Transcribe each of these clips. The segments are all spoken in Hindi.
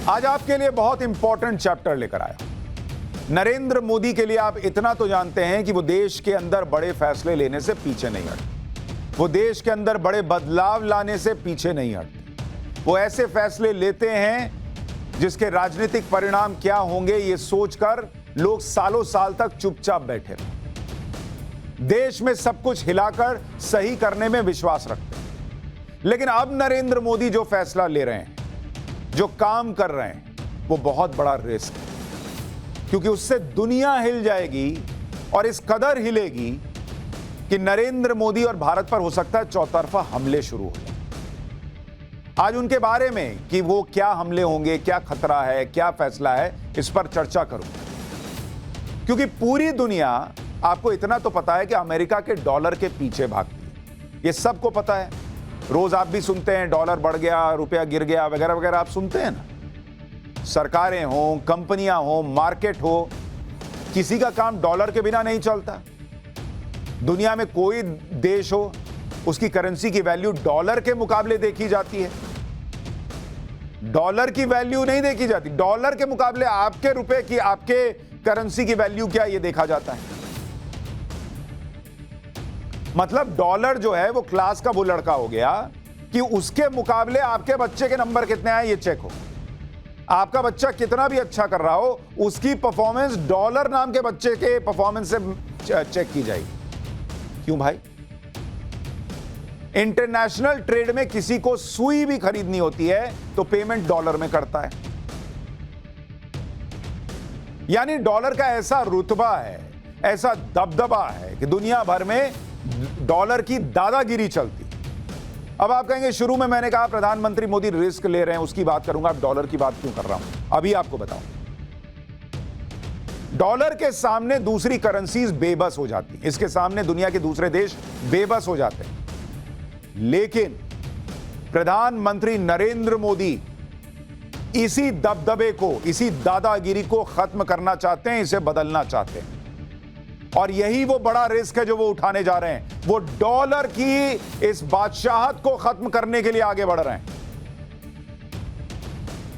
आज आपके लिए बहुत इंपॉर्टेंट चैप्टर लेकर आया। नरेंद्र मोदी के लिए आप इतना तो जानते हैं कि वो देश के अंदर बड़े फैसले लेने से पीछे नहीं हटते, वो देश के अंदर बड़े बदलाव लाने से पीछे नहीं हटते। वो ऐसे फैसले लेते हैं जिसके राजनीतिक परिणाम क्या होंगे ये सोचकर लोग सालों साल तक चुपचाप बैठे रहे। देश में सब कुछ हिलाकर सही करने में विश्वास रखते हैं। लेकिन अब नरेंद्र मोदी जो फैसला ले रहे हैं, जो काम कर रहे हैं, वो बहुत बड़ा रिस्क है, क्योंकि उससे दुनिया हिल जाएगी और इस कदर हिलेगी कि नरेंद्र मोदी और भारत पर हो सकता है चौतरफा हमले शुरू हो जाए। आज उनके बारे में कि वो क्या हमले होंगे, क्या खतरा है, क्या फैसला है, इस पर चर्चा करूंगा। क्योंकि पूरी दुनिया, आपको इतना तो पता है कि अमेरिका के डॉलर के पीछे भागती है, ये सबको पता है। रोज आप भी सुनते हैं डॉलर बढ़ गया, रुपया गिर गया, वगैरह वगैरह आप सुनते हैं ना। सरकारें हो, कंपनियां हो, मार्केट हो, किसी का काम डॉलर के बिना नहीं चलता। दुनिया में कोई देश हो, उसकी करेंसी की वैल्यू डॉलर के मुकाबले देखी जाती है। डॉलर की वैल्यू नहीं देखी जाती, डॉलर के मुकाबले आपके रुपए की, आपके करेंसी की वैल्यू क्या, ये देखा जाता है। मतलब डॉलर जो है वो क्लास का वो लड़का हो गया कि उसके मुकाबले आपके बच्चे के नंबर कितने आए ये चेक हो। आपका बच्चा कितना भी अच्छा कर रहा हो, उसकी परफॉर्मेंस डॉलर नाम के बच्चे के परफॉर्मेंस से चेक की जाएगी। क्यों भाई? इंटरनेशनल ट्रेड में किसी को सुई भी खरीदनी होती है तो पेमेंट डॉलर में करता है। यानी डॉलर का ऐसा रुतबा है, ऐसा दबदबा है कि दुनिया भर में डॉलर की दादागिरी चलती। अब आप कहेंगे शुरू में मैंने कहा प्रधानमंत्री मोदी रिस्क ले रहे हैं, उसकी बात करूंगा, अब डॉलर की बात क्यों कर रहा हूं अभी आपको बताऊं। डॉलर के सामने दूसरी करेंसीज बेबस हो जाती, इसके सामने दुनिया के दूसरे देश बेबस हो जाते हैं। लेकिन प्रधानमंत्री नरेंद्र मोदी इसी दबदबे को, इसी दादागिरी को खत्म करना चाहते हैं, इसे बदलना चाहते हैं। और यही वो बड़ा रिस्क है जो वो उठाने जा रहे हैं। वो डॉलर की इस बादशाहत को खत्म करने के लिए आगे बढ़ रहे हैं।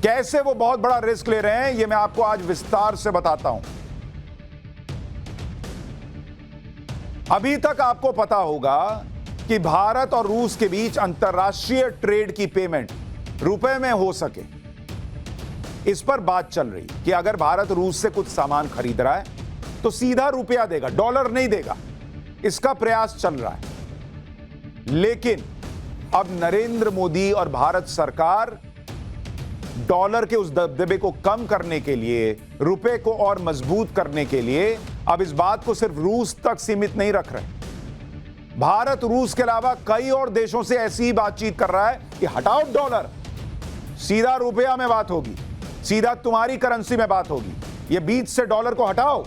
कैसे वो बहुत बड़ा रिस्क ले रहे हैं ये मैं आपको आज विस्तार से बताता हूं। अभी तक आपको पता होगा कि भारत और रूस के बीच अंतरराष्ट्रीय ट्रेड की पेमेंट रुपए में हो सके, इस पर बात चल रही कि अगर भारत रूस से कुछ सामान खरीद रहा है तो सीधा रुपया देगा, डॉलर नहीं देगा। इसका प्रयास चल रहा है। लेकिन अब नरेंद्र मोदी और भारत सरकार डॉलर के उस दबदबे को कम करने के लिए, रुपए को और मजबूत करने के लिए अब इस बात को सिर्फ रूस तक सीमित नहीं रख रहे। भारत रूस के अलावा कई और देशों से ऐसी ही बातचीत कर रहा है कि हटाओ डॉलर, सीधा रुपया में बात होगी, सीधा तुम्हारी करेंसी में बात होगी, ये बीच से डॉलर को हटाओ।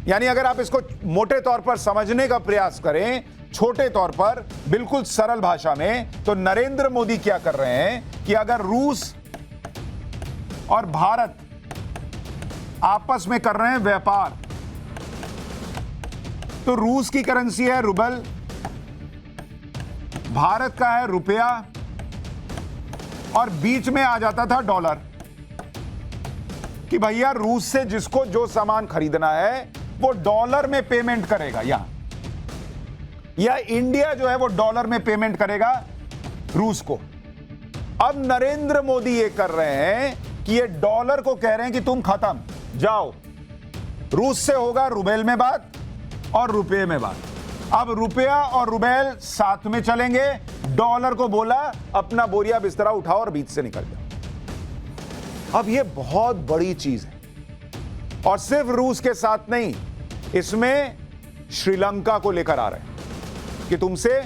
यानी अगर आप इसको मोटे तौर पर समझने का प्रयास करें, छोटे तौर पर, बिल्कुल सरल भाषा में, तो नरेंद्र मोदी क्या कर रहे हैं कि अगर रूस और भारत आपस में कर रहे हैं व्यापार, तो रूस की करेंसी है रुबल, भारत का है रुपया, और बीच में आ जाता था डॉलर कि भैया रूस से जिसको जो सामान खरीदना है वो डॉलर में पेमेंट करेगा, या इंडिया जो है वो डॉलर में पेमेंट करेगा रूस को। अब नरेंद्र मोदी ये कर रहे हैं कि ये डॉलर को कह रहे हैं कि तुम खत्म, जाओ, रूस से होगा रुबेल में बात और रुपये में बात। अब रुपया और रुबेल साथ में चलेंगे। डॉलर को बोला अपना बोरिया बिस्तरा उठाओ और बीच से निकल जाओ। अब ये बहुत बड़ी चीज है, और सिर्फ रूस के साथ नहीं, इसमें श्रीलंका को लेकर आ रहे हैं कि तुमसे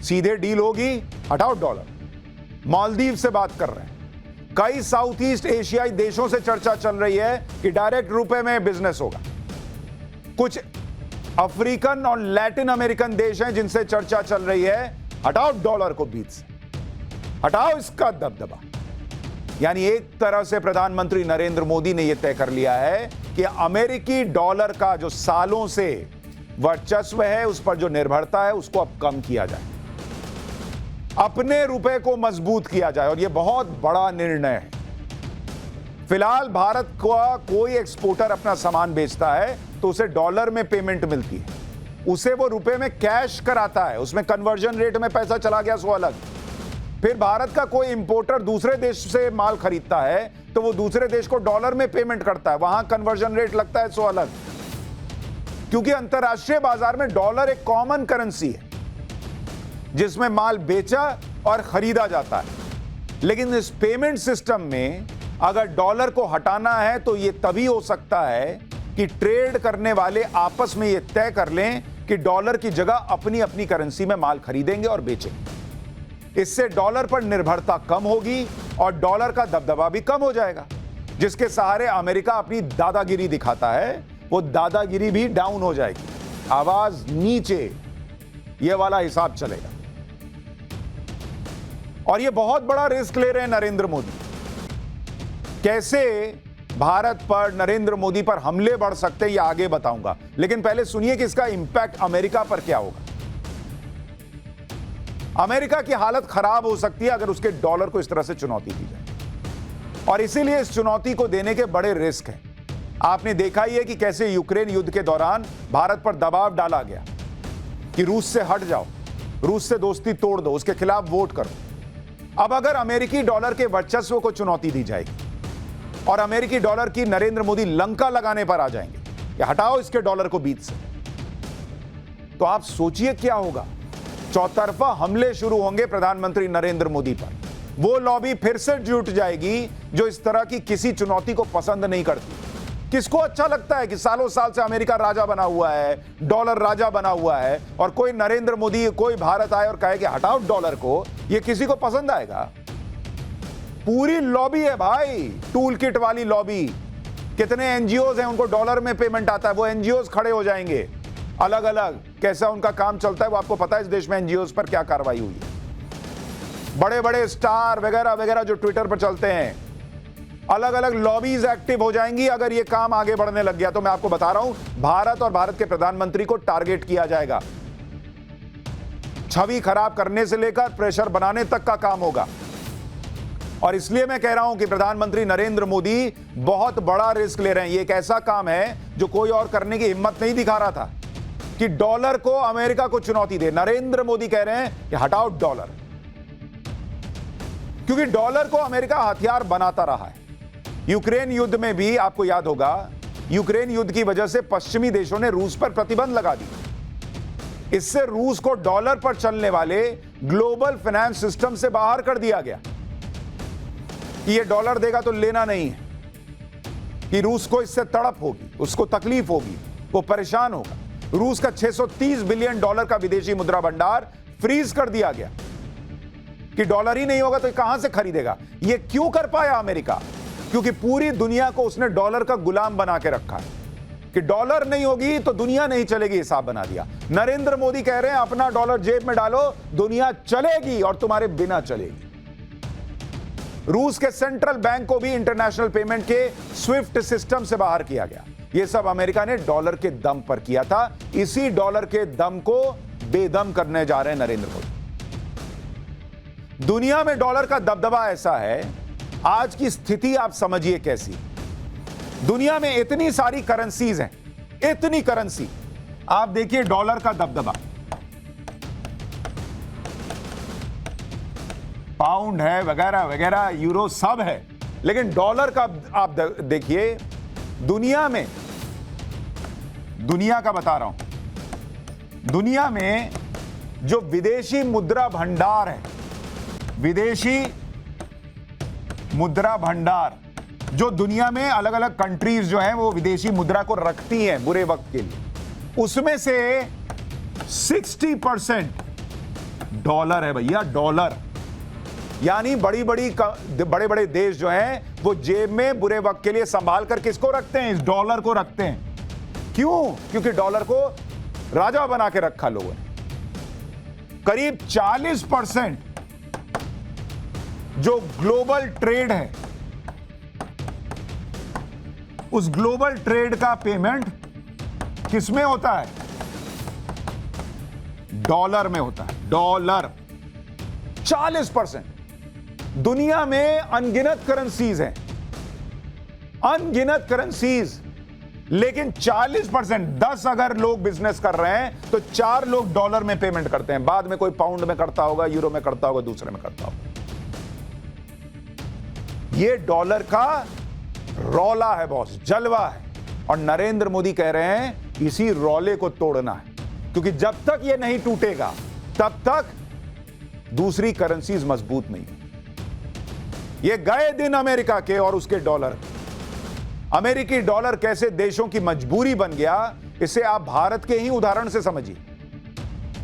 सीधे डील होगी, हटाओ डॉलर। मालदीव से बात कर रहे हैं। कई साउथ ईस्ट एशियाई देशों से चर्चा चल रही है कि डायरेक्ट रुपए में बिजनेस होगा। कुछ अफ्रीकन और लैटिन अमेरिकन देश हैं जिनसे चर्चा चल रही है, हटाओ डॉलर को बीच से, हटाओ इसका दबदबा। यानी एक तरह से प्रधानमंत्री नरेंद्र मोदी ने यह तय कर लिया है कि अमेरिकी डॉलर का जो सालों से वर्चस्व है, उस पर जो निर्भरता है, उसको अब कम किया जाए। अपने रुपए को मजबूत किया जाए, और यह बहुत बड़ा निर्णय है। फिलहाल भारत का कोई एक्सपोर्टर अपना सामान बेचता है तो उसे डॉलर में पेमेंट मिलती है, उसे वो रुपए में कैश कराता है, उसमें कन्वर्जन रेट में पैसा चला गया सो अलग। फिर भारत का कोई इंपोर्टर दूसरे देश से माल खरीदता है तो वो दूसरे देश को डॉलर में पेमेंट करता है, वहां कन्वर्जन रेट लगता है सो अलग। क्योंकि अंतरराष्ट्रीय बाजार में डॉलर एक कॉमन करेंसी है जिसमें माल बेचा और खरीदा जाता है। लेकिन इस पेमेंट सिस्टम में अगर डॉलर को हटाना है तो यह तभी हो सकता है कि ट्रेड करने वाले आपस में यह तय कर लें कि डॉलर की जगह अपनी अपनी करेंसी में माल खरीदेंगे और बेचेंगे। इससे डॉलर पर निर्भरता कम होगी और डॉलर का दबदबा भी कम हो जाएगा, जिसके सहारे अमेरिका अपनी दादागिरी दिखाता है, वो दादागिरी भी डाउन हो जाएगी, आवाज नीचे, ये वाला हिसाब चलेगा। और ये बहुत बड़ा रिस्क ले रहे हैं नरेंद्र मोदी। कैसे भारत पर, नरेंद्र मोदी पर हमले बढ़ सकते हैं, ये आगे बताऊंगा, लेकिन पहले सुनिए कि इसका इंपैक्ट अमेरिका पर क्या होगा। अमेरिका की हालत खराब हो सकती है अगर उसके डॉलर को इस तरह से चुनौती दी जाए, और इसीलिए इस चुनौती को देने के बड़े रिस्क हैं। आपने देखा ही है कि कैसे यूक्रेन युद्ध के दौरान भारत पर दबाव डाला गया कि रूस से हट जाओ, रूस से दोस्ती तोड़ दो, उसके खिलाफ वोट करो। अब अगर अमेरिकी डॉलर के वर्चस्व को चुनौती दी जाएगी और अमेरिकी डॉलर की नरेंद्र मोदी लंका लगाने पर आ जाएंगे कि हटाओ इसके डॉलर को बीच से, तो आप सोचिए क्या होगा। चौतरफा हमले शुरू होंगे प्रधानमंत्री नरेंद्र मोदी पर। वो लॉबी फिर से जुट जाएगी जो इस तरह की किसी चुनौती को पसंद नहीं करती। किसको अच्छा लगता है कि सालों साल से अमेरिका राजा बना हुआ है, डॉलर राजा बना हुआ है, और कोई नरेंद्र मोदी, कोई भारत आए और कहे कि हटाओ डॉलर को, ये किसी को पसंद आएगा? पूरी लॉबी है भाई, टूल किट वाली लॉबी। कितने एनजीओज हैं, उनको डॉलर में पेमेंट आता है, वो एनजीओज खड़े हो जाएंगे अलग अलग। कैसा उनका काम चलता है वो आपको पता है, इस देश में एनजीओज पर क्या कार्रवाई हुई है। बड़े बड़े स्टार वगैरह वगैरह जो ट्विटर पर चलते हैं, अलग अलग लॉबीज एक्टिव हो जाएंगी अगर ये काम आगे बढ़ने लग गया। तो मैं आपको बता रहा हूं, भारत और भारत के प्रधानमंत्री को टारगेट किया जाएगा। छवि खराब करने से लेकर प्रेशर बनाने तक का काम होगा। और इसलिए मैं कह रहा हूं कि प्रधानमंत्री नरेंद्र मोदी बहुत बड़ा रिस्क ले रहे हैं। ये एक ऐसा काम है जो कोई और करने की हिम्मत नहीं दिखा रहा था कि डॉलर को, अमेरिका को चुनौती दे। नरेंद्र मोदी कह रहे हैं कि हटाओ डॉलर, क्योंकि डॉलर को अमेरिका हथियार बनाता रहा है। यूक्रेन युद्ध में भी आपको याद होगा, यूक्रेन युद्ध की वजह से पश्चिमी देशों ने रूस पर प्रतिबंध लगा दी। इससे रूस को डॉलर पर चलने वाले ग्लोबल फाइनेंस सिस्टम से बाहर कर दिया गया कि ये डॉलर देगा तो लेना नहीं है, कि रूस को इससे तड़प होगी, उसको तकलीफ होगी, वो परेशान होगा। रूस का 630 बिलियन डॉलर का विदेशी मुद्रा भंडार फ्रीज कर दिया गया कि डॉलर ही नहीं होगा तो कहां से खरीदेगा। ये क्यों कर पाया अमेरिका? क्योंकि पूरी दुनिया को उसने डॉलर का गुलाम बना के रखा है कि डॉलर नहीं होगी तो दुनिया नहीं चलेगी, हिसाब बना दिया। नरेंद्र मोदी कह रहे हैं अपना डॉलर जेब में डालो, दुनिया चलेगी और तुम्हारे बिना चलेगी। रूस के सेंट्रल बैंक को भी इंटरनेशनल पेमेंट के स्विफ्ट सिस्टम से बाहर किया गया। यह सब अमेरिका ने डॉलर के दम पर किया था। इसी डॉलर के दम को बेदम करने जा रहे हैं नरेंद्र मोदी। दुनिया में डॉलर का दबदबा ऐसा है, आज की स्थिति आप समझिए कैसी। दुनिया में इतनी सारी करेंसीज हैं, इतनी करेंसी, आप देखिए डॉलर का दबदबा। पाउंड है वगैरह वगैरह, यूरो सब है, लेकिन डॉलर का आप देखिए। दुनिया में, दुनिया का बता रहा हूं, दुनिया में जो विदेशी मुद्रा भंडार है, विदेशी मुद्रा भंडार, जो दुनिया में अलग अलग कंट्रीज जो हैं वो विदेशी मुद्रा को रखती हैं बुरे वक्त के लिए, उसमें से 60% डॉलर है भैया, डॉलर। यानी बड़े बड़े देश जो हैं वो जेब में बुरे वक्त के लिए संभाल कर किसको रखते हैं? इस डॉलर को रखते हैं। क्यों? क्योंकि डॉलर को राजा बना के रखा लोगों ने। करीब 40% जो ग्लोबल ट्रेड है, उस ग्लोबल ट्रेड का पेमेंट किसमें होता है? डॉलर में होता है। डॉलर 40%। दुनिया में अनगिनत करेंसीज हैं, अनगिनत करेंसीज, लेकिन 40%, 10 अगर लोग बिजनेस कर रहे हैं तो 4 लोग डॉलर में पेमेंट करते हैं, बाद में कोई पाउंड में करता होगा, यूरो में करता होगा, दूसरे में करता होगा। ये डॉलर का रौला है बॉस, जलवा है। और नरेंद्र मोदी कह रहे हैं इसी रौले को तोड़ना है, क्योंकि जब तक ये नहीं टूटेगा तब तक दूसरी करेंसीज मजबूत नहीं है। ये गए दिन अमेरिका के और उसके डॉलर, अमेरिकी डॉलर कैसे देशों की मजबूरी बन गया, इसे आप भारत के ही उदाहरण से समझिए।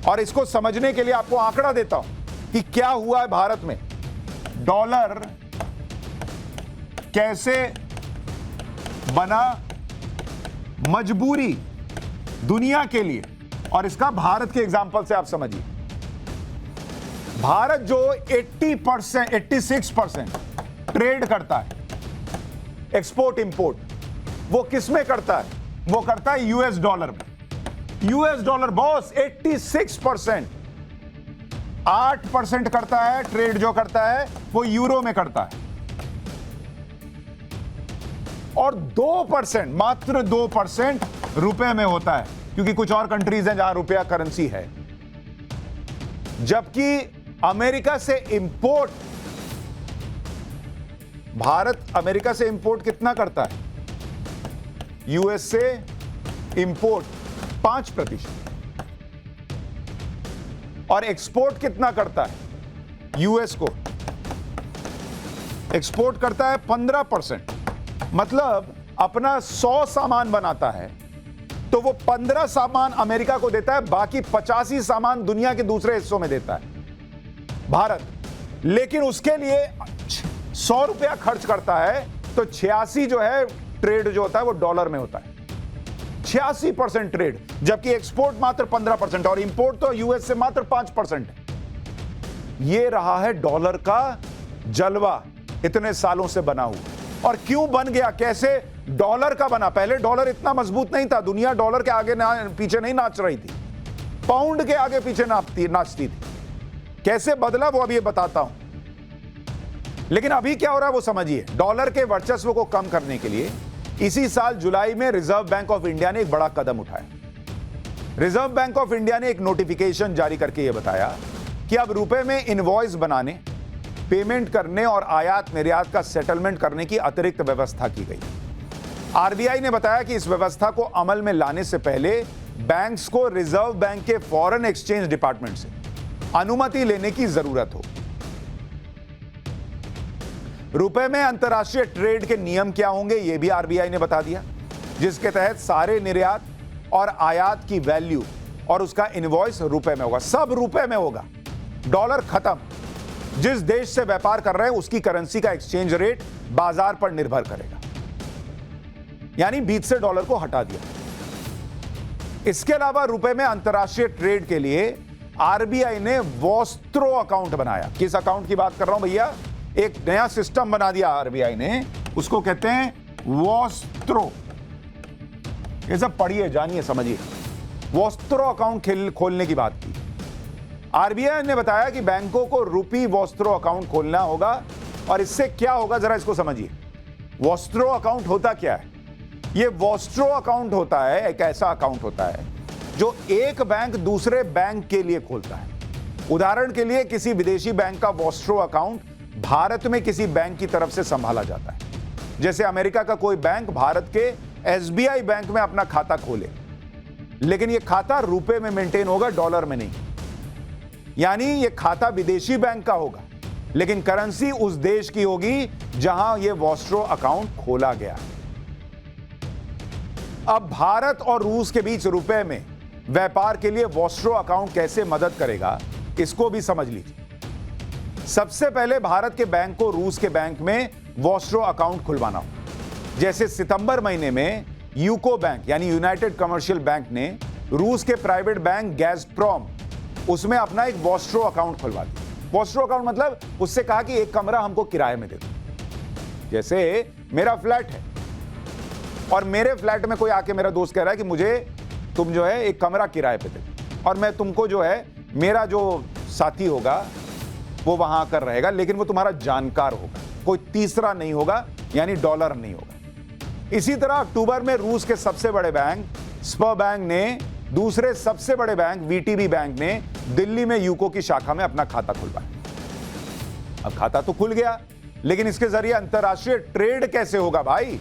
और इसको समझने के लिए आपको आंकड़ा देता हूं कि क्या हुआ है भारत में। डॉलर कैसे बना मजबूरी दुनिया के लिए, और इसका भारत के एग्जांपल से आप समझिए। भारत जो 80%, 86% ट्रेड करता है, एक्सपोर्ट इंपोर्ट, वो किस में करता है? वो करता है यूएस डॉलर में। यूएस डॉलर बॉस 86%, 8% करता है ट्रेड जो करता है वो यूरो में करता है, और 2%, मात्र 2% रुपए में होता है, क्योंकि कुछ और कंट्रीज हैं जहां रुपया करेंसी है। जबकि अमेरिका से इंपोर्ट, भारत अमेरिका से इंपोर्ट कितना करता है? यूएस से इंपोर्ट 5%, और एक्सपोर्ट कितना करता है? यूएस को एक्सपोर्ट करता है 15%। मतलब अपना 100 सामान बनाता है तो वो 15 सामान अमेरिका को देता है, बाकी 85 सामान दुनिया के दूसरे हिस्सों में देता है भारत। लेकिन उसके लिए 100 रुपया खर्च करता है, तो 86 जो है ट्रेड जो होता है वो डॉलर में होता है, 86% ट्रेड, जबकि एक्सपोर्ट मात्र 15% और इंपोर्ट तो यूएस से मात्र 5% है। ये रहा है डॉलर का जलवा इतने सालों से बना हुआ। और क्यों बन गया, कैसे डॉलर का बना? पहले डॉलर इतना मजबूत नहीं था, दुनिया डॉलर के आगे पीछे नहीं नाच रही थी, पाउंड के आगे पीछे नाचती थी। कैसे बदला वो अभी बताता हूं। लेकिन अभी क्या हो रहा है वो समझिए। डॉलर के वर्चस्व को कम करने के लिए इसी साल जुलाई में रिजर्व बैंक ऑफ इंडिया ने एक बड़ा कदम उठाया। रिजर्व बैंक ऑफ इंडिया ने एक नोटिफिकेशन जारी करके यह बताया कि अब रुपए में इनवॉइस बनाने, पेमेंट करने और आयात निर्यात का सेटलमेंट करने की अतिरिक्त व्यवस्था की गई। आरबीआई ने बताया कि इस व्यवस्था को अमल में लाने से पहले बैंक्स को रिजर्व बैंक के फॉरेन एक्सचेंज डिपार्टमेंट से अनुमति लेने की जरूरत हो। रुपए में अंतर्राष्ट्रीय ट्रेड के नियम क्या होंगे यह भी आरबीआई ने बता दिया, जिसके तहत सारे निर्यात और आयात की वैल्यू और उसका इनवॉइस रुपए में होगा, सब रुपए में होगा। डॉलर खत्म। जिस देश से व्यापार कर रहे हैं उसकी करेंसी का एक्सचेंज रेट बाजार पर निर्भर करेगा, यानी बीच से डॉलर को हटा दिया। इसके अलावा रुपए में अंतर्राष्ट्रीय ट्रेड के लिए आरबीआई ने वॉस्त्रो अकाउंट बनाया। किस अकाउंट की बात कर रहा हूं भैया? एक नया सिस्टम बना दिया आरबीआई ने, उसको कहते हैं वॉस्त्रो। ये सब पढ़िए, जानिए, समझिए। वॉस्त्रो अकाउंट खोलने की बात की। आरबीआई ने बताया कि बैंकों को रुपी वॉस्त्रो अकाउंट खोलना होगा, और इससे क्या होगा जरा इसको समझिए। वॉस्त्रो अकाउंट होता क्या है? ये वॉस्ट्रो अकाउंट होता है, एक ऐसा अकाउंट होता है जो एक बैंक दूसरे बैंक के लिए खोलता है। उदाहरण के लिए किसी विदेशी बैंक का वॉस्ट्रो अकाउंट भारत में किसी बैंक की तरफ से संभाला जाता है। जैसे अमेरिका का कोई बैंक भारत के एसबीआई बैंक में अपना खाता खोले, लेकिन यह खाता रुपए में मेंटेन होगा, डॉलर में नहीं। यानी यह खाता विदेशी बैंक का होगा, लेकिन करेंसी उस देश की होगी जहां यह वॉस्ट्रो अकाउंट खोला गया। अब भारत और रूस के बीच रुपए में व्यापार के लिए वॉस्ट्रो अकाउंट कैसे मदद करेगा, इसको भी समझ लीजिए। सबसे पहले भारत के बैंक को रूस के बैंक में वॉस्ट्रो अकाउंट खुलवाना हो। जैसे सितंबर महीने में यूको बैंक यानी यूनाइटेड कमर्शियल बैंक ने रूस के प्राइवेट बैंक गैज़प्रोम उसमें अपना एक वॉस्ट्रो अकाउंट खुलवा दिया। वॉस्ट्रो अकाउंट मतलब उससे कहा कि एक कमरा हमको किराए में दे दो। जैसे मेरा फ्लैट है और मेरे फ्लैट में कोई आके मेरा दोस्त कह रहा है कि मुझे तुम जो है एक कमरा किराए पे दे, और मैं तुमको जो है मेरा जो साथी होगा वो वहां आकर रहेगा, लेकिन वो तुम्हारा जानकार होगा, कोई तीसरा नहीं होगा, यानी डॉलर नहीं होगा। इसी तरह अक्टूबर में रूस के सबसे बड़े बैंक स्पर बैंक ने दूसरे सबसे बड़े बैंक वीटीबी बैंक ने दिल्ली में यूको की शाखा में अपना खाता खुलवाया। अब खाता तो खुल गया, लेकिन इसके जरिए अंतरराष्ट्रीय ट्रेड कैसे होगा भाई?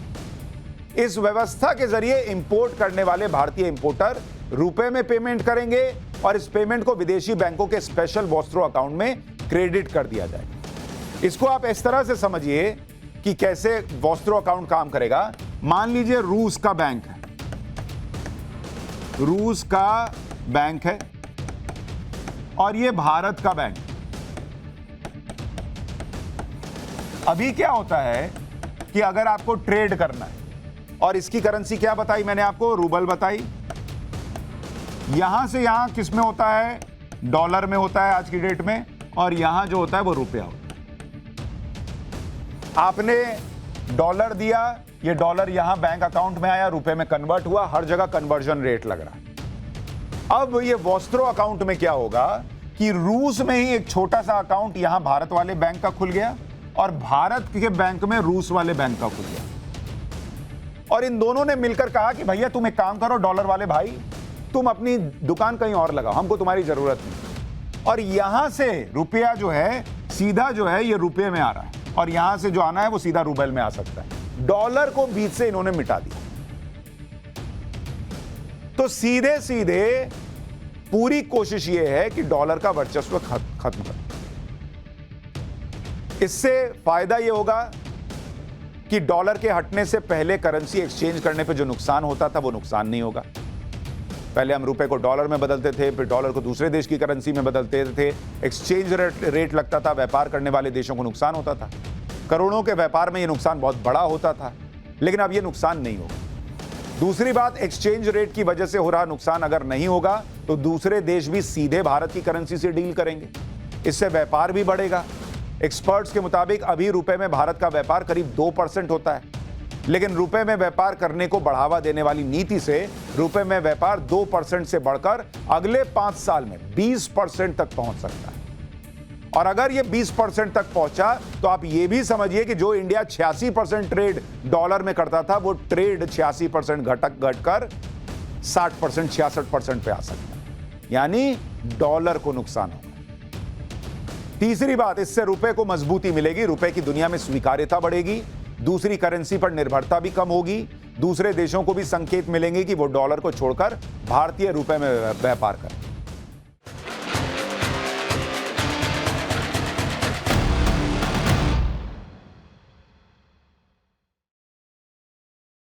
इस व्यवस्था के जरिए इंपोर्ट करने वाले भारतीय इंपोर्टर रुपए में पेमेंट करेंगे और इस पेमेंट को विदेशी बैंकों के स्पेशल वॉस्ट्रो अकाउंट में क्रेडिट कर दिया जाएगा। इसको आप इस तरह से समझिए कि कैसे वॉस्ट्रो अकाउंट काम करेगा। मान लीजिए रूस का बैंक है, रूस का बैंक है और ये भारत का बैंक। अभी क्या होता है कि अगर आपको ट्रेड करना है, और इसकी करेंसी क्या बताई मैंने आपको? रूबल बताई। यहां से यहां किस में होता है? डॉलर में होता है आज की डेट में, और यहां जो होता है वो रुपया होता है। आपने डॉलर दिया, ये डॉलर यहां बैंक अकाउंट में आया, रुपए में कन्वर्ट हुआ, हर जगह कन्वर्जन रेट लग रहा है। अब ये वॉस्ट्रो अकाउंट में क्या होगा कि रूस में ही एक छोटा सा अकाउंट यहां भारत वाले बैंक का खुल गया और भारत के बैंक में रूस वाले बैंक का खुल गया, और इन दोनों ने मिलकर कहा कि भैया तुम एक काम करो, डॉलर वाले भाई तुम अपनी दुकान कहीं और लगाओ, हमको तुम्हारी जरूरत नहीं। और यहां से रुपया जो है सीधा जो है ये रुपये में आ रहा है, और यहां से जो आना है वो सीधा रूबल में आ सकता है। डॉलर को बीच से इन्होंने मिटा दिया। तो सीधे सीधे पूरी कोशिश ये है कि डॉलर का वर्चस्व खत्म कर। इससे फायदा ये होगा कि डॉलर के हटने से पहले करेंसी एक्सचेंज करने पे जो नुकसान होता था वो नुकसान नहीं होगा। पहले हम रुपए को डॉलर में बदलते थे, फिर डॉलर को दूसरे देश की करेंसी में बदलते थे, एक्सचेंज रेट लगता था, व्यापार करने वाले देशों को नुकसान होता था, करोड़ों के व्यापार में ये नुकसान बहुत बड़ा होता था, लेकिन अब ये नुकसान नहीं होगा। दूसरी बात, एक्सचेंज रेट की वजह से हो रहा नुकसान अगर नहीं होगा तो दूसरे देश भी सीधे भारत की करेंसी से डील करेंगे, इससे व्यापार भी बढ़ेगा। एक्सपर्ट्स के मुताबिक अभी रुपए में भारत का व्यापार करीब 2% होता है, लेकिन रुपए में व्यापार करने को बढ़ावा देने वाली नीति से रुपए में व्यापार 2% से बढ़कर अगले 5 साल में 20% तक पहुंच सकता है। और अगर ये 20% तक पहुंचा तो आप ये भी समझिए कि जो इंडिया 86% ट्रेड डॉलर में करता था, वो ट्रेड 86% घटकर 60% 66% पे आ सकता है, यानी डॉलर को नुकसान होगा। तीसरी बात, इससे रुपए को मजबूती मिलेगी, रुपए की दुनिया में स्वीकार्यता बढ़ेगी, दूसरी करेंसी पर निर्भरता भी कम होगी, दूसरे देशों को भी संकेत मिलेंगे कि वो डॉलर को छोड़कर भारतीय रुपए में व्यापार करें।